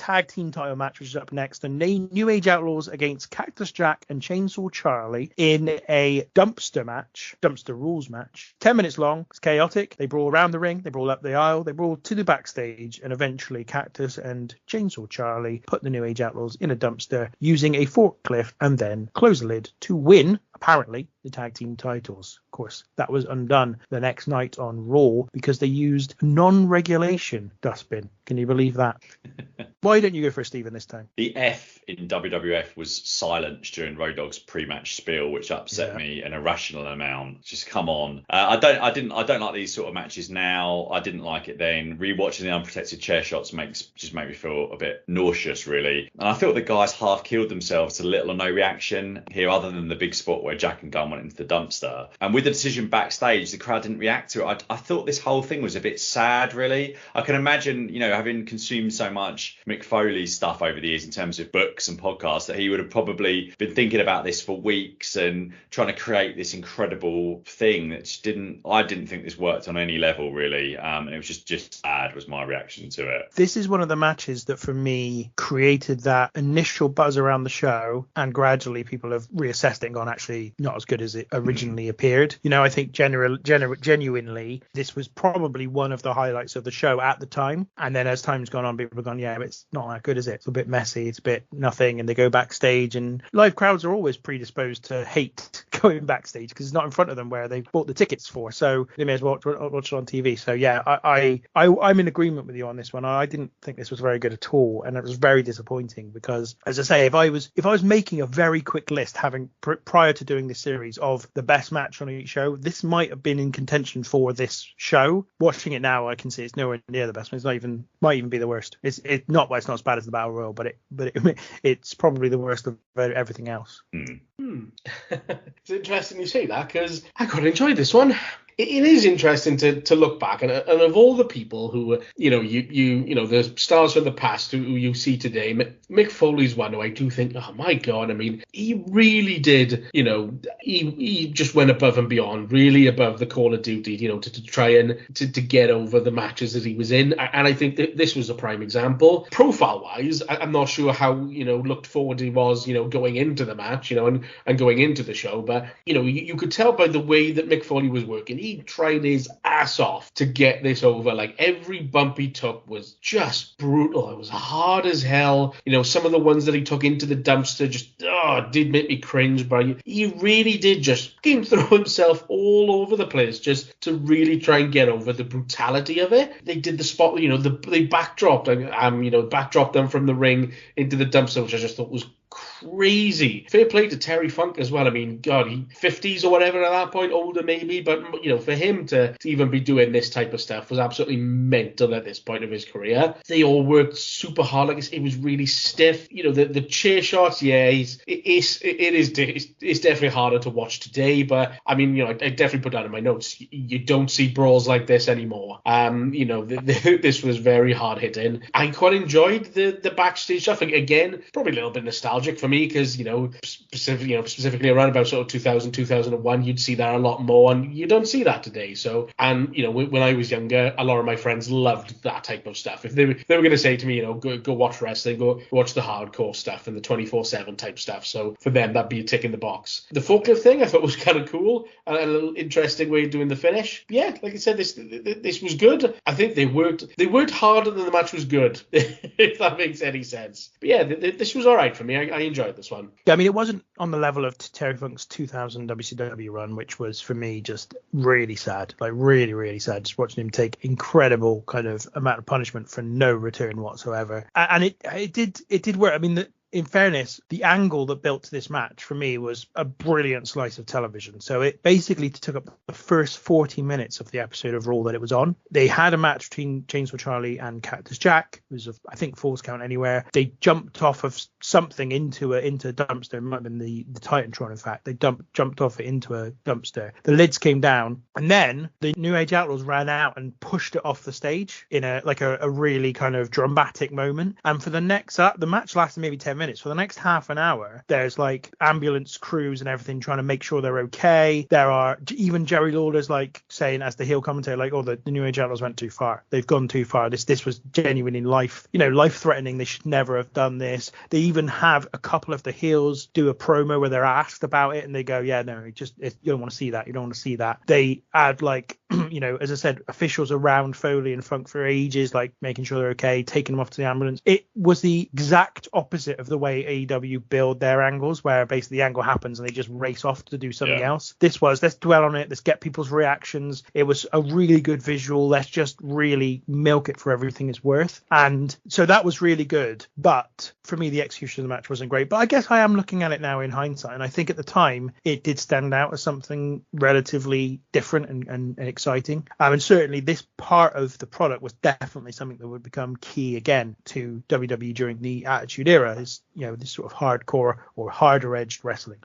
tag team title match, which is up next. The New Age Outlaws against Cactus Jack and Chainsaw Charlie in a dumpster rules match. 10 minutes long. It's chaotic. They brawl around the ring. They brawl up the aisle. They brawl to the backstage. And eventually Cactus and Chainsaw Charlie put the New Age Outlaws in a dumpster using a forklift and then close the lid to win, apparently, the tag team titles. Of course, that was undone the next night on Raw because they used non-regulation dustbin. Can you believe that? Why don't you go first, Stephen, this time? The F in WWF was silenced during Road Dogg's pre-match spiel, which upset me an irrational amount. Just come on. I don't like these sort of matches now. I didn't like it then. Rewatching the unprotected chair shots make me feel a bit nauseous, really. And I felt the guys half killed themselves to little or no reaction here, other than the big spot where Jack and Gunn went into the dumpster. And with the decision backstage, the crowd didn't react to it. I thought this whole thing was a bit sad, really. I can imagine, having consumed so much Mick Foley's stuff over the years in terms of books and podcasts, that he would have probably been thinking about this for weeks and trying to create this incredible thing that just I didn't think this worked on any level, really. And it was just sad was my reaction to it. This is one of the matches that for me created that initial buzz around the show, and gradually people have reassessed it and gone, actually not as good as it originally appeared. I think genuinely this was probably one of the highlights of the show at the time. And then as time's gone on, people have gone, yeah, but it's not that good, is it? It's a bit messy, it's a bit nothing. And they go backstage, and live crowds are always predisposed to hate going backstage because it's not in front of them where they bought the tickets for, so they may as well watch it on TV. So yeah, I'm in agreement with you on this one. I didn't think this was very good at all, and it was very disappointing because, as I say, if I was making a very quick list, having prior to doing this series, of the best match on each show, this might have been in contention for this show. Watching it now, I can see it's nowhere near the best one. Might even be the worst. It's not as bad as the Battle Royal, but it's probably the worst of everything else. It's interesting you say that, because I quite enjoyed this one. It is interesting to look back, and of all the people who, the stars from the past who you see today, Mick Foley's one who I do think, oh my God, I mean, he really did, he just went above and beyond, really above the call of duty, to try and to get over the matches that he was in. And I think that this was a prime example. Profile-wise, I'm not sure how, looked forward he was, going into the match, and going into the show. But, you could tell by the way that Mick Foley was working. He tried his ass off to get this over. Like, every bump he took was just brutal. It was hard as hell. Some of the ones that he took into the dumpster just did make me cringe, but he really did just throw himself all over the place just to really try and get over the brutality of it. They did the spot, they backdropped them from the ring into the dumpster, which I just thought was crazy. Fair play to Terry Funk as well. I mean, God, he 50s or whatever at that point, older maybe, but for him to even be doing this type of stuff was absolutely mental at this point of his career. They all worked super hard. Like, it was really stiff. The chair shots, yeah, it's definitely harder to watch today, but I mean, I definitely put that in my notes. You don't see brawls like this anymore. This was very hard hitting. I quite enjoyed the backstage stuff. Again, probably a little bit nostalgic for me because, specifically around about sort of 2000, 2001, you'd see that a lot more, and you don't see that today. So, and, when I was younger, a lot of my friends loved that type of stuff. If they were going to say to me, go watch wrestling, go watch the hardcore stuff and the 24/7 type stuff. So for them, that'd be a tick in the box. The forklift thing I thought was kind of cool and a little interesting way of doing the finish. Yeah, like I said, this was good. I think they worked harder than the match was good, if that makes any sense. But yeah, this was all right for me. I enjoyed this one. Yeah, I mean, it wasn't on the level of Terry Funk's 2000 WCW run, which was for me just really sad, like really, really sad. Just watching him take incredible kind of amount of punishment for no return whatsoever. And it did work. I mean, in fairness, the angle that built this match for me was a brilliant slice of television. So it basically took up the first 40 minutes of the episode of Raw that it was on. They had a match between Chainsaw Charlie and Cactus Jack. It was, I think, Falls Count Anywhere. They jumped off of something into a dumpster. It might have been the Titantron, in fact. They jumped off it into a dumpster. The lids came down, and then the New Age Outlaws ran out and pushed it off the stage in a really kind of dramatic moment. And for the match lasted maybe 10 minutes. minutes. For the next half an hour, there's like ambulance crews and everything trying to make sure they're okay. There are even Jerry Lawler's like saying as the heel commentator, like, oh, the New Age Outlaws went too far. They've gone too far. This was genuine in life, life threatening. They should never have done this. They even have a couple of the heels do a promo where they're asked about it and they go, yeah, no, you don't want to see that. You don't want to see that. They add like, as I said, officials around Foley and Funk for ages, like making sure they're okay, taking them off to the ambulance. It was the exact opposite of the way AEW build their angles, where basically the angle happens and they just race off to do something else. This was, let's dwell on it, let's get people's reactions. It was a really good visual. Let's just really milk it for everything it's worth. And so that was really good. But for me, the execution of the match wasn't great. But I guess I am looking at it now in hindsight, and I think at the time it did stand out as something relatively different and exciting. And certainly this part of the product was definitely something that would become key again to WWE during the Attitude Era, is this sort of hardcore or harder edged wrestling.